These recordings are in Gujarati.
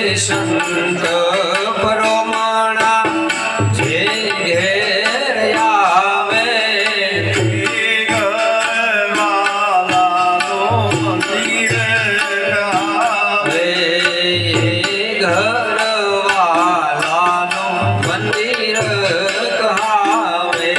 સંત પરોમણા જે ઘેર આવે ઘરવાલાનું મંદિર આવે ઘરવાલાનું મંદિર કહાવે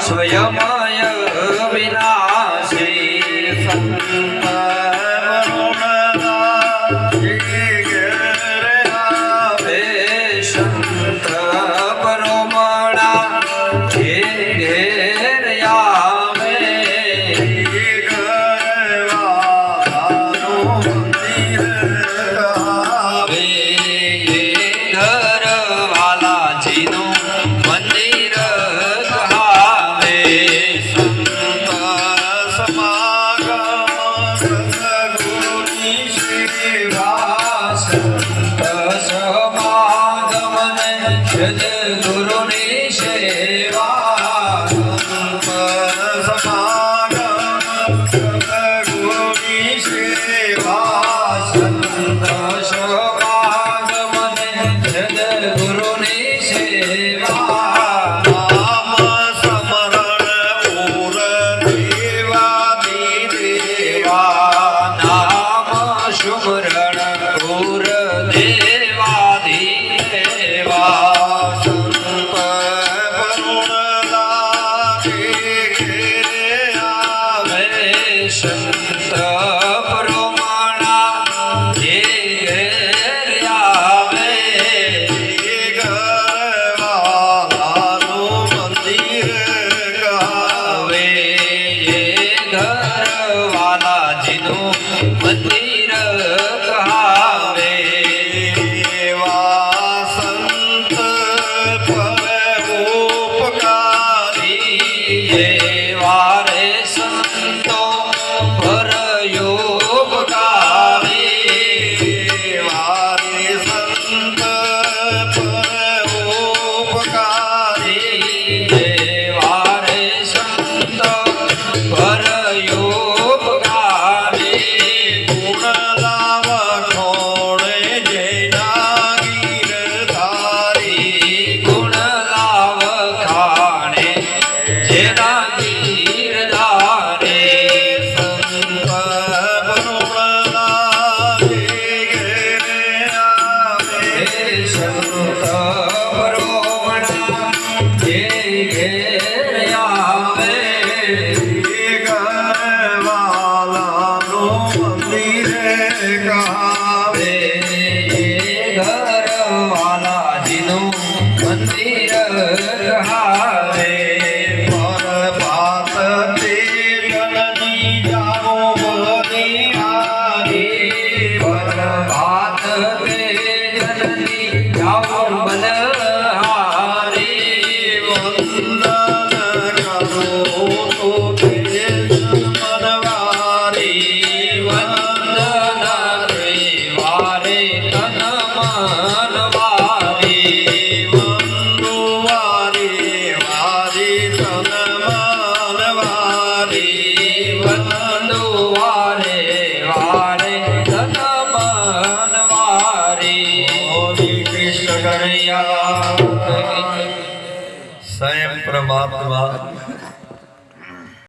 સ્વયમય વિનાશી સંત પરોમણા જે ઘેર આવે ઘરવાલાનું મંદિર આવે ઘરવાલાજીનું મંદિર ગુરુની સેવા ગુરુની સેવા સંત સમાગમને ગુરુની સેવા નામ સ્મરણ ઓર દેવાદી દેવા નામ સુમરણ ઓર દેવાદી દેવા સંત પરોમણા જે ઘેર આવે ઘરવાલાનું મંદિર કહાવે ઘરવાલાજીનું મંદિર કહાવે એવા સંત પરોપકારી એવા રે સંતો ઘરવાલાજીનું મંદિર કહાવે પરભાત તે જનની જાઓ બલિહારી પરભાત તે જનની જાઓ બલિહારી વંદન કરો તો તે મનવારી વંદન વારે તન મનવારી વંદુવારી વારી તન મનવારી વંદુવારે વારે તન મનવારી હોરી કૃષ્ણ કનૈયા સ્વયં પરમાત્મા